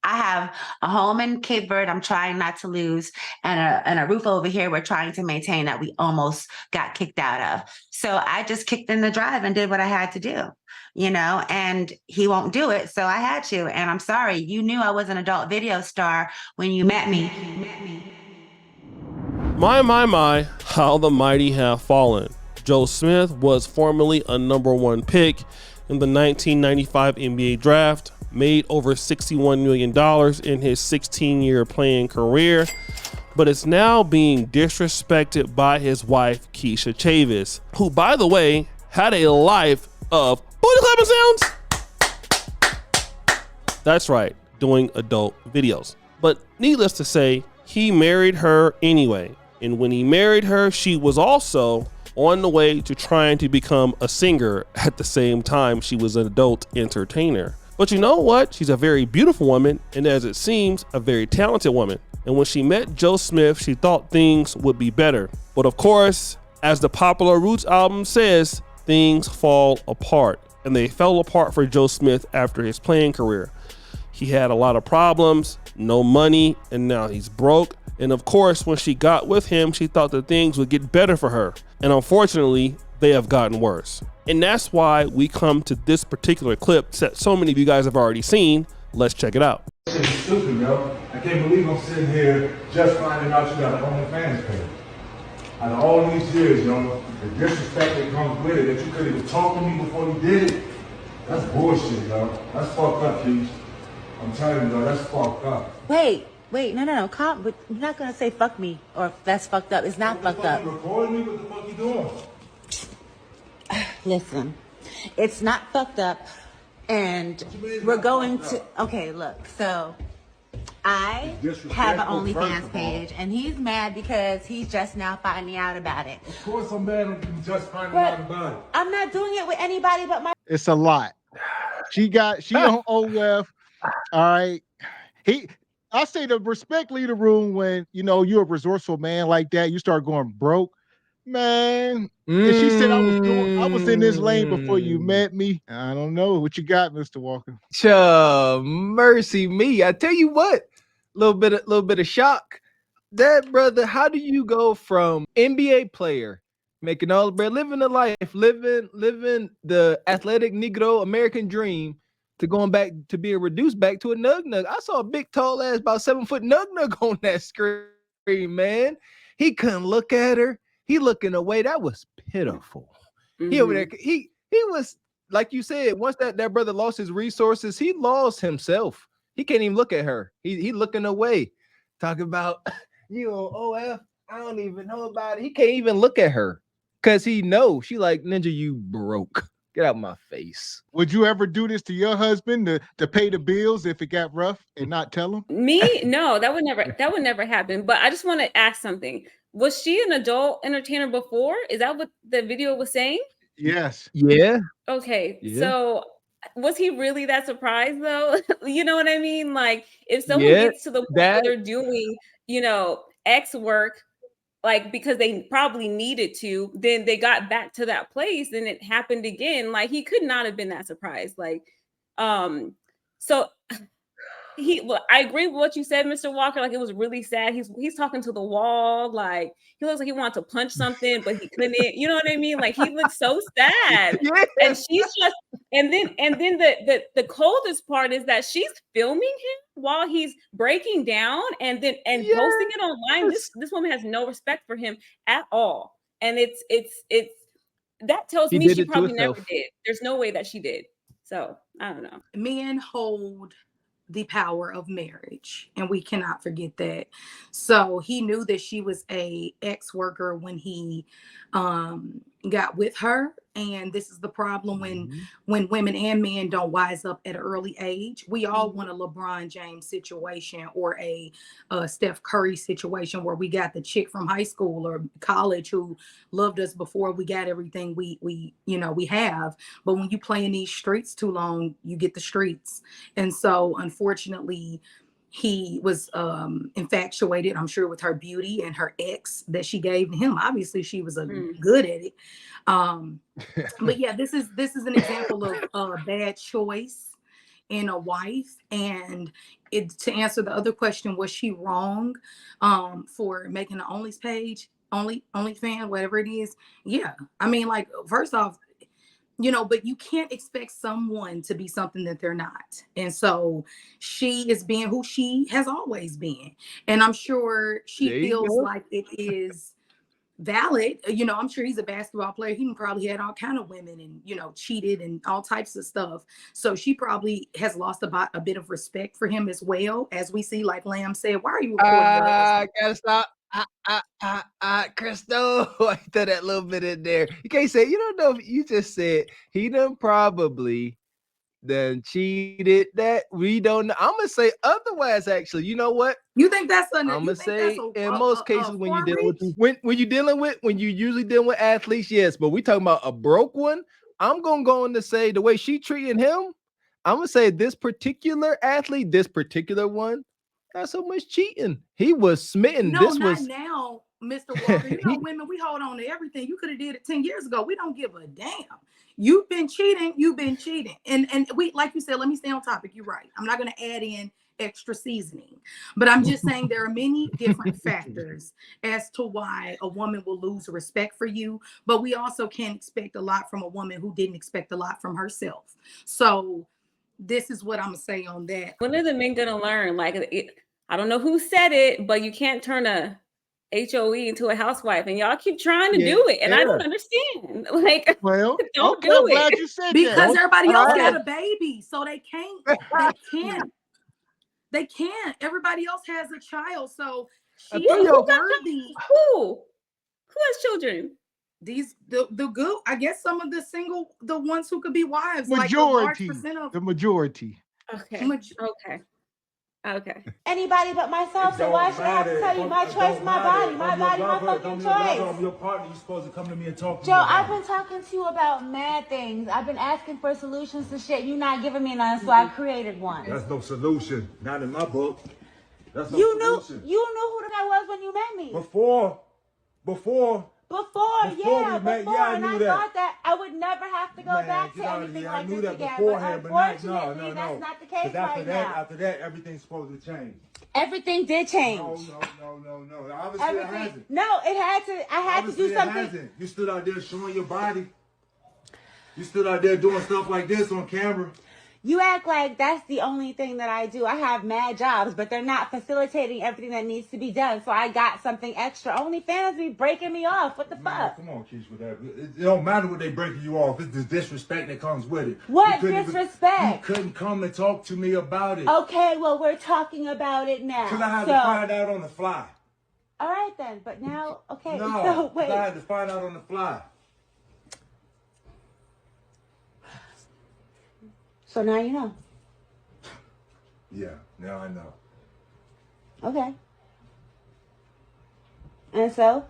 I have a home in Cape Verde I'm trying not to lose, and a roof over here we're trying to maintain that we almost got kicked out of. So I just kicked in the drive and did what I had to do, and he won't do it. So I had to. And I'm sorry, you knew I was an adult video star when you met me. My, how the mighty have fallen. Joe Smith was formerly a number one pick in the 1995 NBA draft, made over $61 million in his 16-year playing career, but is now being disrespected by his wife, Keisha Chavis, who, by the way, had a life of booty clapping sounds. That's right, doing adult videos. But needless to say, he married her anyway. And when he married her, she was also on the way to trying to become a singer at the same time she was an adult entertainer. But you know what? She's a very beautiful woman, and as it seems, a very talented woman. And when she met Joe Smith, she thought things would be better. But of course, as the popular Roots album says, things fall apart. And they fell apart for Joe Smith after his playing career. He had a lot of problems, no money, and now he's broke. And of course, when she got with him, she thought that things would get better for her. And unfortunately, they have gotten worse. And that's why we come to this particular clip that so many of you guys have already seen. Let's check it out. This is stupid, yo. I can't believe I'm sitting here just finding out you got an OnlyFans page. Out of all these years, yo, the disrespect that comes with it, that you couldn't even talk to me before you did it, that's bullshit, yo. That's fucked up, Keith. I'm telling you, yo, that's fucked up. Wait, no, calm. But you're not gonna say fuck me or that's fucked up. It's not fucked up. You recording me? What the fuck you doing? Listen, it's not fucked up, and we're going to. Okay, look. So I have an OnlyFans page, and he's mad because he's just now finding out about it. Of course, I'm mad I'm just finding out about it. I'm not doing it with anybody but my. It's a lot. She on OF. All right. I say to respect leave the room when you're a resourceful man like that. You start going broke, man. And she said I was in this lane before you met me. I don't know what you got, Mr. Walker. Mercy me. I tell you what, little bit of shock. That brother, how do you go from NBA player making all the bread, living the life, living the athletic Negro American dream, to going back to being reduced back to a nug? I saw a big, tall ass, about 7 foot nug on that screen, man. He couldn't look at her. He looking away. That was pitiful. Mm-hmm. He over there. He was, like you said, once that brother lost his resources, he lost himself. He can't even look at her. He looking away. Talking about you on OF. I don't even know about it. He can't even look at her because he knows she like, Ninja, you broke. Get out my face. Would you ever do this to your husband to pay the bills if it got rough and not tell him? Me? No, that would never happen. But I just want to ask something. Was she an adult entertainer before? Is that what the video was saying? Yes. Yeah. Okay. Yeah. So was he really that surprised though? You know what I mean? Like if someone gets to the point where they're doing, X work, like because they probably needed to, then they got back to that place and it happened again. Like he could not have been that surprised. Like, so I agree with what you said, Mr. Walker. Like it was really sad. He's talking to the wall. Like he looks like he wanted to punch something, but he couldn't. You know what I mean? Like he looks so sad. Yes. And she's just, and then the coldest part is that she's filming him while he's breaking down and posting it online. This woman has no respect for him at all. And it's that tells me she probably never did. There's no way that she did. So I don't know. Men hold the power of marriage, and we cannot forget that. So he knew that she was a ex-worker when he got with her, and this is the problem when women and men don't wise up at an early age. We all want a LeBron James situation or a Steph Curry situation where we got the chick from high school or college who loved us before we got everything we have. But when you play in these streets too long, you get the streets. And so unfortunately he was infatuated, I'm sure, with her beauty and her ex that she gave him. Obviously she was good at it. But yeah, this is an example of a bad choice. in a wife. And to answer the other question, was she wrong for making the OnlyFans, whatever it is? Yeah. I mean, like, first off, but you can't expect someone to be something that they're not. And so she is being who she has always been. And I'm sure she feels like it is valid. I'm sure he's a basketball player. He probably had all kind of women and, cheated and all types of stuff. So she probably has lost about a bit of respect for him as well. As we see, like Lamb said, why are you recording your husband? Gotta stop. Crystal, I throw that little bit in there. You can't say, you don't know if you just said he done probably done cheated. That we don't know. I'm gonna say otherwise, actually. You know what? You think that's I'm gonna say in most cases when you're dealing with when you usually dealing with athletes, yes, but we talking about a broke one. I'm gonna go on to say the way she treating him, I'm gonna say this particular athlete, this particular one, not so much cheating. He was smitten. No, this not was now, Mr. Walker. Women, we hold on to everything. You could have did it 10 years ago. We don't give a damn. You've been cheating. And we, like you said, let me stay on topic. You're right. I'm not going to add in extra seasoning, but I'm just saying there are many different factors as to why a woman will lose respect for you. But we also can't expect a lot from a woman who didn't expect a lot from herself. So this is what I'm going to say on that. When are the men going to learn? I don't know who said it, but you can't turn a HOE into a housewife, and y'all keep trying to do it, and I don't understand. Well, don't okay, do I'm glad it you said because that. everybody else got a baby, so they can't. Everybody else has a child, so she is worthy. Who has children? The good, I guess some of the ones who could be wives, majority, like a large percent of the majority. Okay. Anybody but myself, so why should I have to tell you my choice, my body, my fucking choice? I'm your partner. You're supposed to come to me and talk to me. Joe, I've been talking to you about mad things. I've been asking for solutions to shit. You're not giving me none, so I created one. That's no solution. Not in my book. That's no solution. You knew who the guy was when you met me. Before, I knew that. Thought that I would never have to go back to anything I like knew this that again. beforehand, but unfortunately, no. That's not the case Because now. after that, everything's supposed to change. Everything did change. No. Obviously, it hasn't. No, it had to. I had to do something. It hasn't. You stood out there showing your body. You stood out there doing stuff like this on camera. You act like that's the only thing that I do. I have mad jobs, but they're not facilitating everything that needs to be done. So I got something extra. OnlyFans be breaking me off. What the fuck? Come on, Keisha, with that. It don't matter what they breaking you off. It's the disrespect that comes with it. What disrespect? You couldn't come and talk to me about it. Okay, well, we're talking about it now. Because I had to find out on the fly. All right, then. But now, okay. No, so wait. I had to find out on the fly. So now you know. Yeah, now I know. Okay. And so?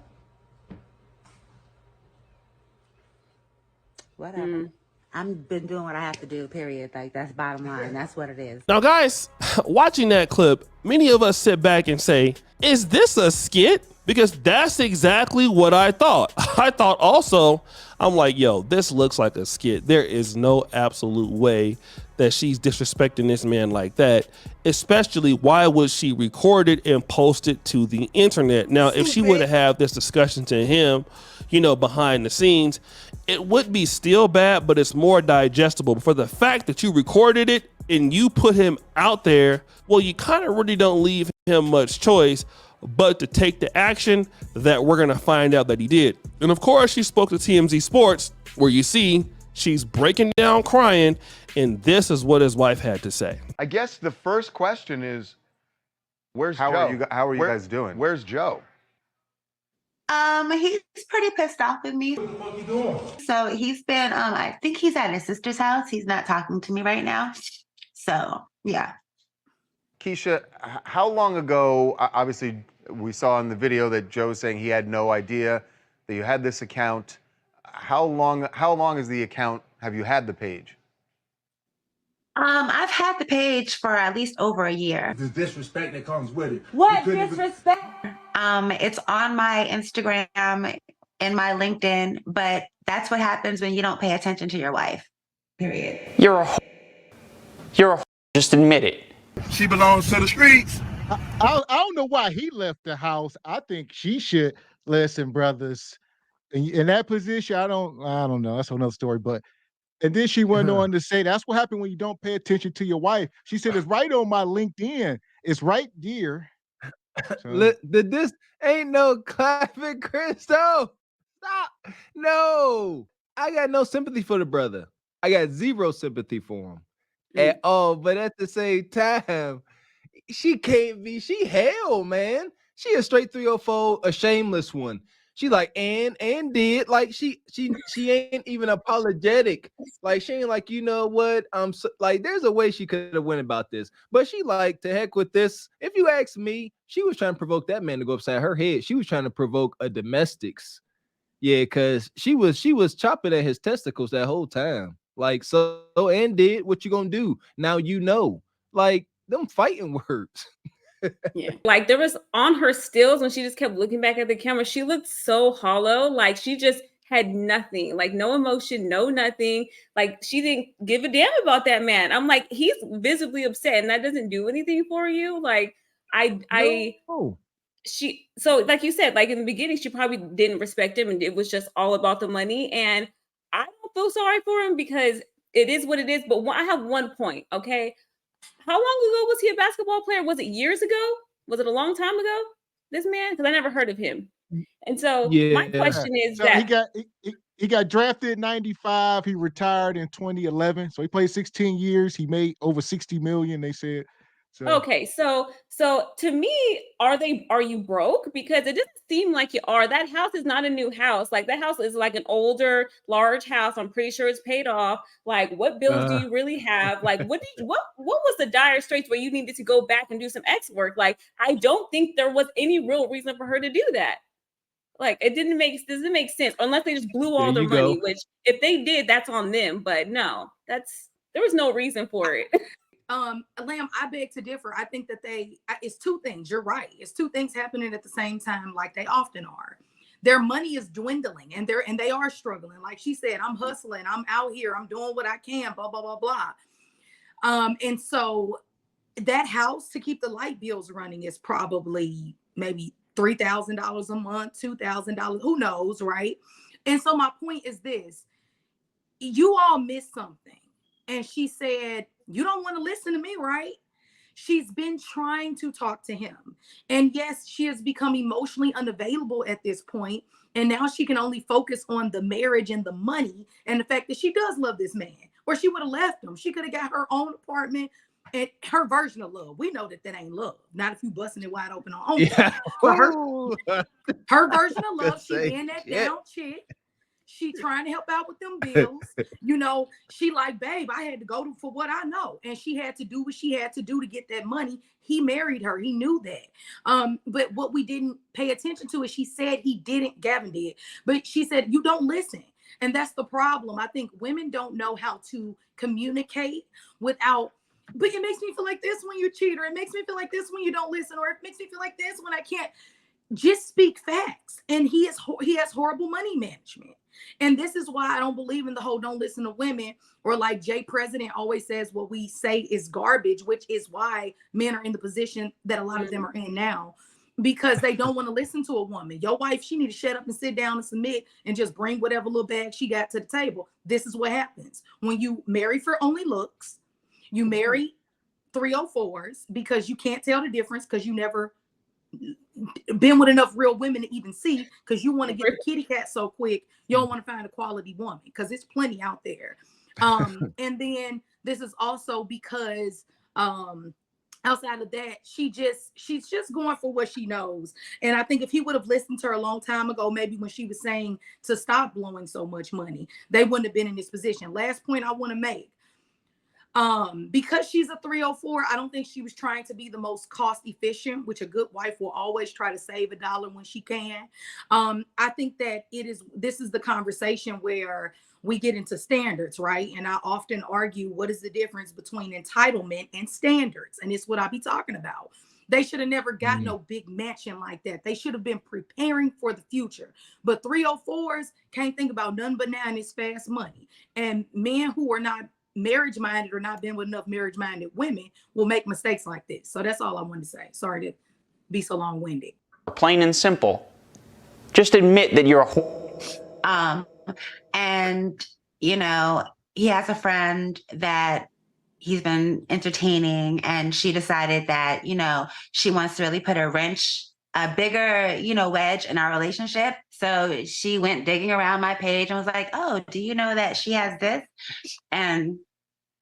Whatever. I've been doing what I have to do, period. Like, that's bottom line. That's what it is. Now, guys, watching that clip, many of us sit back and say, is this a skit? Because that's exactly what I thought. I thought also, I'm like, yo, this looks like a skit. There is no absolute way that she's disrespecting this man like that. Especially, why would she record it and post it to the internet? Now, if she would have had this discussion to him, behind the scenes, it would be still bad, but it's more digestible. But for the fact that you recorded it and you put him out there, well, you kind of really don't leave him much choice but to take the action that we're going to find out that he did. And of course, she spoke to TMZ Sports, where you see she's breaking down crying, and this is what his wife had to say. I guess the first question is, where's Joe? How are you guys doing? Where's Joe? He's pretty pissed off with me. What the fuck you doing? So he's been, I think he's at his sister's house. He's not talking to me right now. So, yeah. Keisha, how long ago, obviously we saw in the video that Joe's saying he had no idea that you had this account. How long is the account, have you had the page? I've had the page for at least over a year. The disrespect that comes with it. What disrespect? It's on my Instagram and my LinkedIn, but that's what happens when you don't pay attention to your wife. Period. You're a Just admit it. She belongs to the streets. I don't know why he left the house. I think she should listen, brothers. In that position, I don't know. That's another story. But and then she went on to say, that's what happened when you don't pay attention to your wife. She said, it's right on my LinkedIn. It's right there. So. This ain't no clapping, Crystal. Stop. No. I got no sympathy for the brother. I got zero sympathy for him at all. But at the same time, she can't be. She hell, man. She a straight 304, a shameless one. She like and did like she ain't even apologetic. Like she ain't like, you know what? Like there's a way she could have went about this, but she like to heck with this. If you ask me, she was trying to provoke that man to go upside her head. She was trying to provoke a domestics. Yeah, because she was chopping at his testicles that whole time. Like so and did what you gonna do? Now you know. Like them fighting words. Yeah. Like there was on her stills when she just kept looking back at the camera, she looked so hollow. Like she just had nothing, like no emotion, no nothing. Like she didn't give a damn about that man. I'm like, he's visibly upset and that doesn't do anything for you. Like so like you said, like in the beginning, she probably didn't respect him and it was just all about the money. And I don't feel sorry for him because it is what it is. But I have one point, okay? How long ago was he a basketball player? Was it years ago? Was it a long time ago? This man? Because I never heard of him. And so my question is that he got drafted in 95. He retired in 2011. So he played 16 years. He made over 60 million, they said. So. Okay, so to me, are you broke? Because it doesn't seem like you are. That house is not a new house. Like that house is like an older, large house. I'm pretty sure it's paid off. Like, what bills do you really have? Like, what was the dire straits where you needed to go back and do some X work? Like, I don't think there was any real reason for her to do that. Like, it doesn't make sense unless they just blew all their money. Which, if they did, that's on them. But no, there was no reason for it. Lamb, I beg to differ. I think that it's two things. You're right. It's two things happening at the same time, like they often are. Their money is dwindling and they are struggling. Like she said, I'm hustling, I'm out here, I'm doing what I can, blah, blah, blah, blah. And so that house to keep the light bills running is probably maybe $3,000 a month, $2,000, who knows, right? And so my point is this: you all missed something. And she said, you don't want to listen to me, right? She's been trying to talk to him. And yes, she has become emotionally unavailable at this point. And now she can only focus on the marriage and the money and the fact that she does love this man, or she would have left him. She could have got her own apartment and her version of love. We know that ain't love. Not if you busting it wide open on OnlyFans. Yeah. But her version of love, she being that down chick. She trying to help out with them bills. You know, she like, babe, I had to go for what I know. And she had to do what she had to do to get that money. He married her. He knew that. But what we didn't pay attention to is she said he didn't, Gavin did. But she said, you don't listen. And that's the problem. I think women don't know how to communicate without, but it makes me feel like this when you cheat, or it makes me feel like this when you don't listen, or it makes me feel like this when I can't. Just speak facts. And he has horrible money management. And this is why I don't believe in the whole don't listen to women, or like Jay President always says, what we say is garbage, which is why men are in the position that a lot of them are in now, because they don't want to listen to a woman. Your wife, she need to shut up and sit down and submit and just bring whatever little bag she got to the table. This is what happens when you marry for only looks. You marry 304s because you can't tell the difference, because you never been with enough real women to even see, because you want to get the kitty cat so quick, you don't want to find a quality woman, because it's plenty out there. And then this is also because outside of that, she's just going for what she knows. And I think if he would have listened to her a long time ago, maybe when she was saying to stop blowing so much money, they wouldn't have been in this position. Last point I want to make. Because she's a 304, I don't think she was trying to be the most cost efficient, which a good wife will always try to save a dollar when she can. I think that this is the conversation where we get into standards, right? And I often argue, what is the difference between entitlement and standards? And it's what I be talking about. They should have never got no big mansion like that. They should have been preparing for the future. But 304s can't think about nothing but now, and it's fast money. And men who are not marriage minded or not been with enough marriage minded women will make mistakes like this. So that's all I wanted to say. Sorry to be so long winded. Plain and simple. Just admit that you're a whore. And, you know, he has a friend that he's been entertaining, and she decided that, you know, she wants to really put a bigger, you know, wedge in our relationship. So she went digging around my page and was like, oh, do you know that she has this? And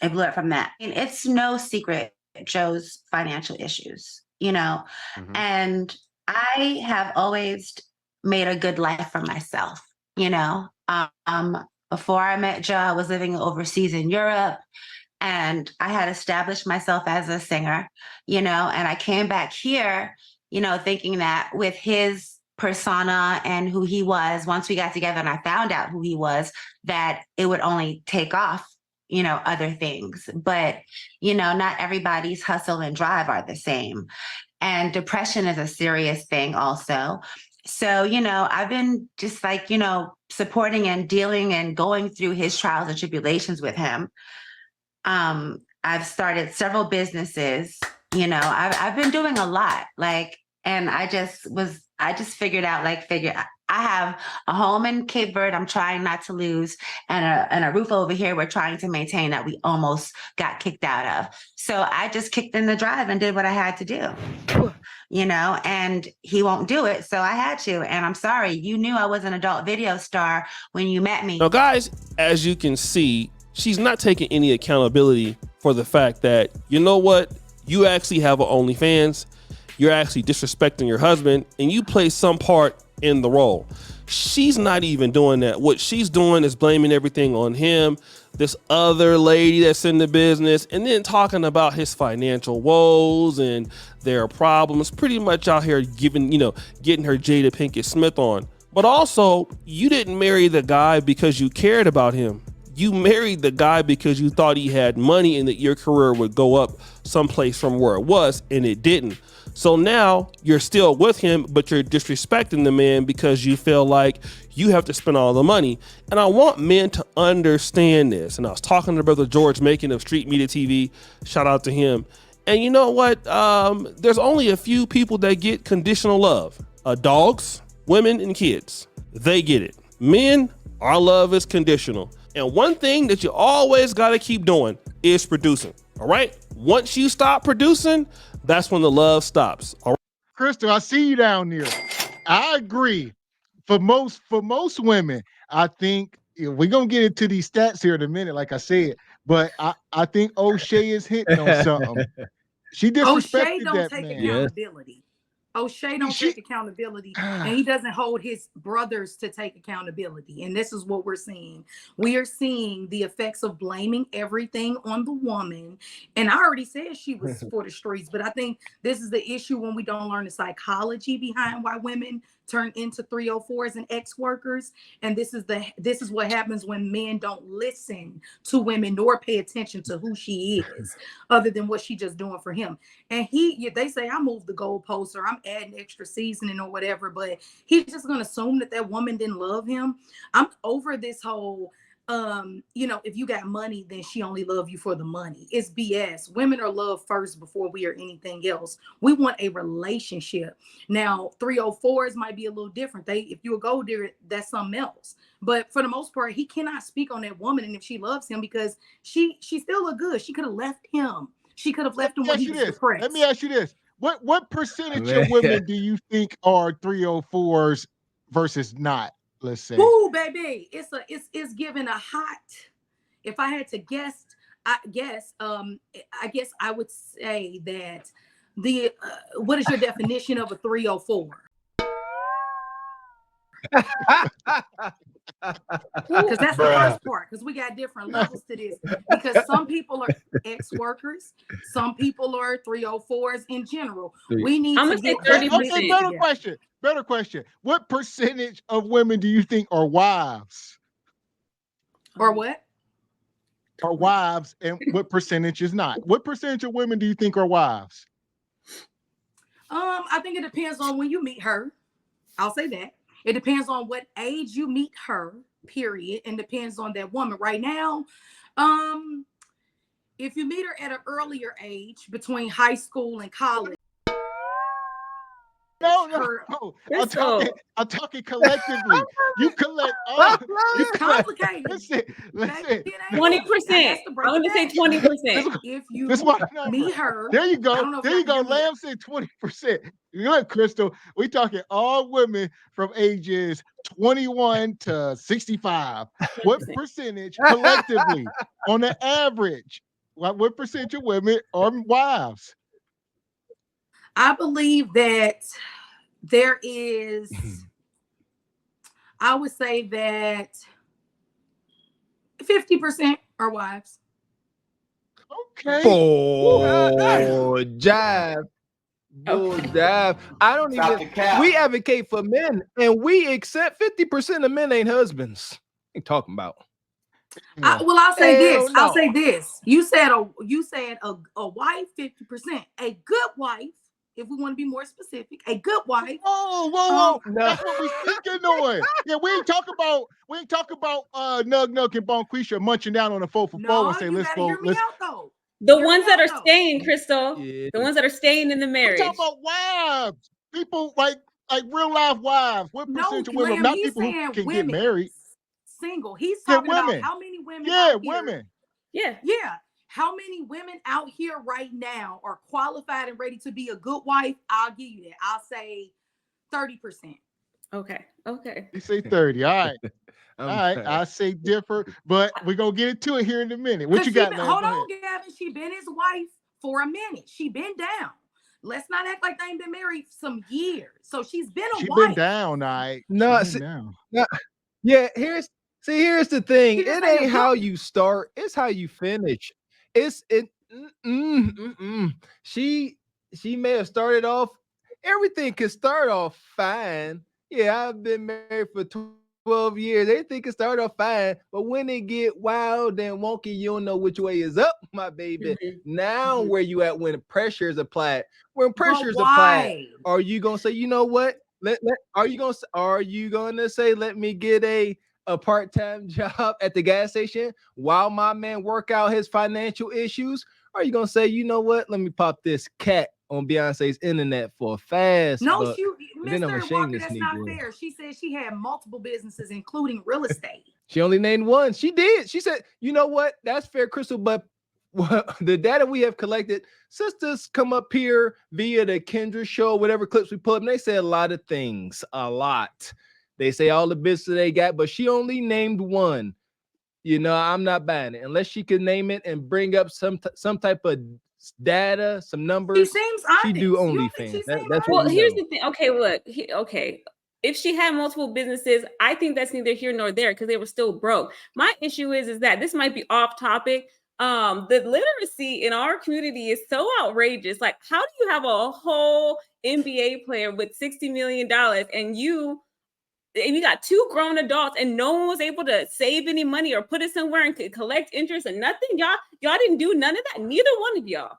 it blew up from that. And it's no secret, Joe's financial issues, you know, and I have always made a good life for myself, you know. Before I met Joe, I was living overseas in Europe, and I had established myself as a singer, you know, and I came back here, you know, thinking that with his persona and who he was, once we got together and I found out who he was, that it would only take off, you know, other things. But, you know, not everybody's hustle and drive are the same. And depression is a serious thing also. So, you know, I've been just like, you know, supporting and dealing and going through his trials and tribulations with him. I've started several businesses, you know, I've been doing a lot, like, and I just figured out, I have a home in Cape Verde I'm trying not to lose, and a roof over here we're trying to maintain that we almost got kicked out of. So I just kicked in the drive and did what I had to do, you know, and he won't do it. So I had to, and I'm sorry, you knew I was an adult video star when you met me. Now, guys, as you can see, she's not taking any accountability for the fact that, you know what, you actually have an OnlyFans, you're actually disrespecting your husband, and you play some part in the role. She's not even doing that. What she's doing is blaming everything on him, this other lady that's in the business, and then talking about his financial woes and their problems, pretty much out here giving, you know, getting her Jada Pinkett Smith on. But also, you didn't marry the guy because you cared about him. You married the guy because you thought he had money and that your career would go up someplace from where it was, and it didn't. So now you're still with him, but you're disrespecting the man because you feel like you have to spend all the money. And I want men to understand this. And I was talking to Brother George Macon of Street Media TV. Shout out to him. And you know what? There's only a few people that get conditional love. Dogs, women, and kids. They get it. Men, our love is conditional. And one thing that you always got to keep doing is producing. All right? Once you stop producing, that's when the love stops. All right? Crystal, I see you down there. I agree. For most women, I think we're gonna get into these stats here in a minute, like I said. But I think O'Shea is hitting on something. She disrespected O'Shea don't that take man. accountability. O'Shea don't take accountability, and he doesn't hold his brothers to take accountability. And this is what we're seeing. We are seeing the effects of blaming everything on the woman. And I already said she was for the streets, but I think this is the issue when we don't learn the psychology behind why women turn into 304s and ex-workers. And this is what happens when men don't listen to women nor pay attention to who she is, other than what she just doing for him. And they say I moved the goalposts or I'm adding extra seasoning or whatever, but he's just gonna assume that woman didn't love him. I'm over this whole you know, if you got money, then she only love you for the money. It's BS. Women are loved first before we are anything else. We want a relationship. Now, 304s might be a little different. If you're a gold digger, that's something else. But for the most part, he cannot speak on that woman, and if she loves him, because she still look good. She could have left him. She could have left him when he was depressed. Let me ask you this. What percentage of women do you think are 304s versus not? Let's say. Ooh, baby, it's given a hot. If I had to guess, I guess I would say that what is your definition of a 304? Because that's the first part, because we got different levels to this. Because some people are ex-workers, some people are 304s in general. We need to get 30%. Better question. What percentage of women do you think are wives? Or what? Are wives, and what percentage is not? What percentage of women do you think are wives? I think it depends on when you meet her. I'll say that. It depends on what age you meet her, period, and depends on that woman. Right now, If you meet her at an earlier age, between high school and college. No. I'm talking collectively. You collect all. It's complicated. Listen. 20%. I'm going to say 20%. If you meet her, there you go. There you go. Lamb said 20%. Look, Crystal, we talking all women from ages 21 to 65. What percentage collectively, on the average, what percentage of women are wives? I believe that there is, I would say that 50% are wives. Okay. Oh, jive. Oh, jive. I don't even. We advocate for men, and we accept 50% of men ain't husbands. What are you talking about? I'll say this. No. I'll say this. You said a wife 50%. A good wife, if we want to be more specific, a good wife. Whoa. That's what we speaking on. Yeah, we ain't talk about Nug and Bonquisha munching down on a 4 for 4 and say, let's go. The ones that are staying, Crystal. Yeah. The ones that are staying in the marriage. We talk about wives. People like real life wives. What percentage of women? Not people who can get married. Single. He's talking about how many women. Yeah, women. Yeah. How many women out here right now are qualified and ready to be a good wife? I'll give you that. I'll say 30%. Okay. You say 30. All right. All right. I say differ, but we're gonna get into it here in a minute. What you got, man? Hold on, Gavin. She been his wife for a minute. She been down. Let's not act like they ain't been married some years. So she's been a wife. She been down, all right. No, yeah, here's the thing. It ain't how you start, it's how you finish. She may have started off, everything can start off fine. Yeah, I've been married for 12 years. Everything can start off fine, but when it get wild and wonky, you don't know which way is up, my baby. Now where you at when pressure is applied? When pressure is applied, are you gonna say, you know what? Are you gonna say, let me get a part-time job at the gas station while my man work out his financial issues? Or are you gonna say, you know what? Let me pop this cat on Beyonce's internet for a fast. No, Mr. Walker, that's not fair. She said she had multiple businesses, including real estate. She only named one. She did. She said, you know what? That's fair, Crystal. But the data we have collected, sisters come up here via the Kendra show, whatever clips we pull up, and they say a lot of things. A lot. They say all the business they got, but she only named one. You know, I'm not buying it unless she can name it and bring up some type of data, some numbers. She seems honest. She do OnlyFans. That's well. Here's the thing. Okay, look. If she had multiple businesses, I think that's neither here nor there because they were still broke. My issue is that this might be off topic. The literacy in our community is so outrageous. Like, how do you have a whole NBA player with $60 million and you got 2 grown adults and no one was able to save any money or put it somewhere and could collect interest and nothing? Y'all didn't do none of that. Neither one of y'all.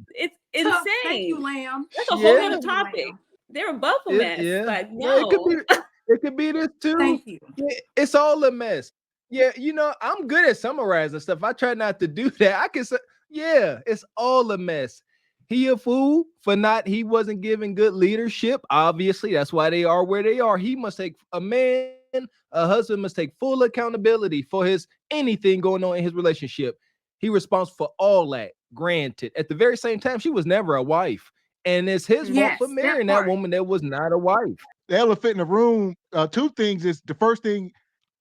It's insane. Thank you, Lamb. That's a whole other topic. They're both a mess. Like, no. It could be this too. Thank you. It's all a mess. Yeah, you know, I'm good at summarizing stuff. I try not to do that. I can say, yeah, it's all a mess. He a fool for he wasn't giving good leadership. Obviously, that's why they are where they are. He must take a husband must take full accountability for anything going on in his relationship. He responsible for all that. Granted, at the very same time, she was never a wife. And it's his fault for marrying that woman that was not a wife. The elephant in the room, 2 things is the first thing,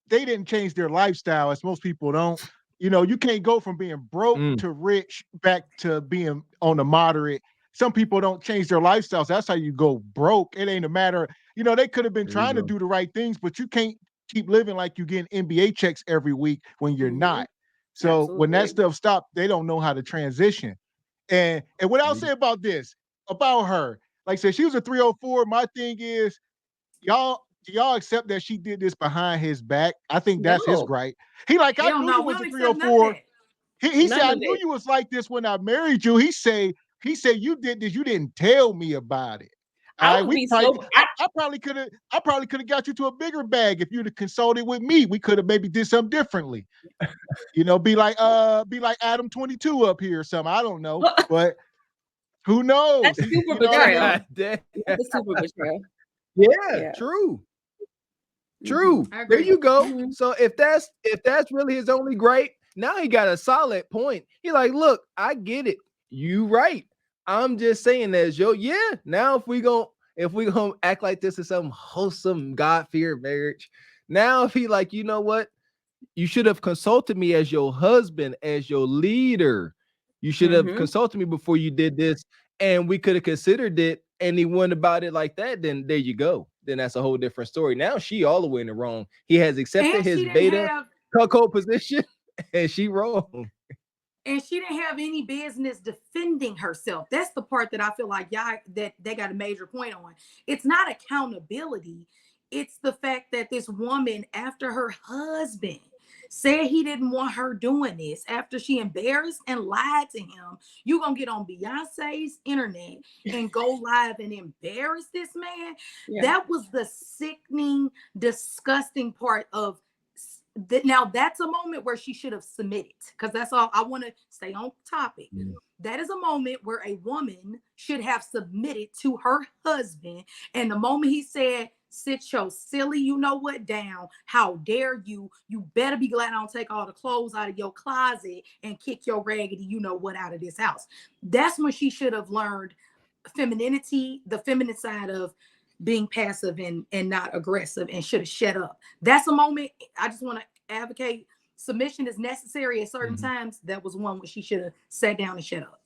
they didn't change their lifestyle, as most people don't. You know, you can't go from being broke to rich back to being on the moderate. Some people don't change their lifestyles. That's how you go broke. It ain't a matter, you know, they could have been trying to do the right things, but you can't keep living like you're getting NBA checks every week when you're not. So when that stuff stopped, they don't know how to transition. And what I'll say about this, about her, like I said, she was a 304. My thing is, do y'all accept that she did this behind his back? I think that's his right. He like, I knew you was a 304. He said, I knew you was like this when I married you. He said you did this. You didn't tell me about it. I would be so. I probably could have got you to a bigger bag if you'd have consulted with me. We could have maybe did something differently. You know, be like Adam 22 up here or something. I don't know, but who knows? That's super You know what I betrayal. mean? That's super betrayal. Yeah, true. True. There you go. So if that's really his only gripe, now he got a solid point. He like, look, I get it. You right. I'm just saying that, yo. Yeah. Now if we gonna act like this is some wholesome God-fearing marriage, now if he like, you know what, you should have consulted me as your husband, as your leader. You should have consulted me before you did this, and we could have considered it. And he went about it like that. Then there you go. Then that's a whole different story. Now she all the way in the wrong. He has accepted his beta cuckold position, and she wrong. And she didn't have any business defending herself. That's the part that I feel like y'all that they got a major point on. It's not accountability. It's the fact that this woman, after her husband said he didn't want her doing this, after she embarrassed and lied to him, you gonna get on Beyonce's internet and go live and embarrass this man. Yeah. That was the sickening, disgusting part of that. Now that's a moment where she should have submitted, because that's all I want to stay on topic. That is a moment where a woman should have submitted to her husband. And the moment he said, sit your silly, you know what, down. How dare you? You better be glad I don't take all the clothes out of your closet and kick your raggedy, you know what, out of this house. That's when she should have learned femininity, the feminine side of being passive and not aggressive, and should have shut up. That's a moment. I just want to advocate submission is necessary at certain times. That was one where she should have sat down and shut up.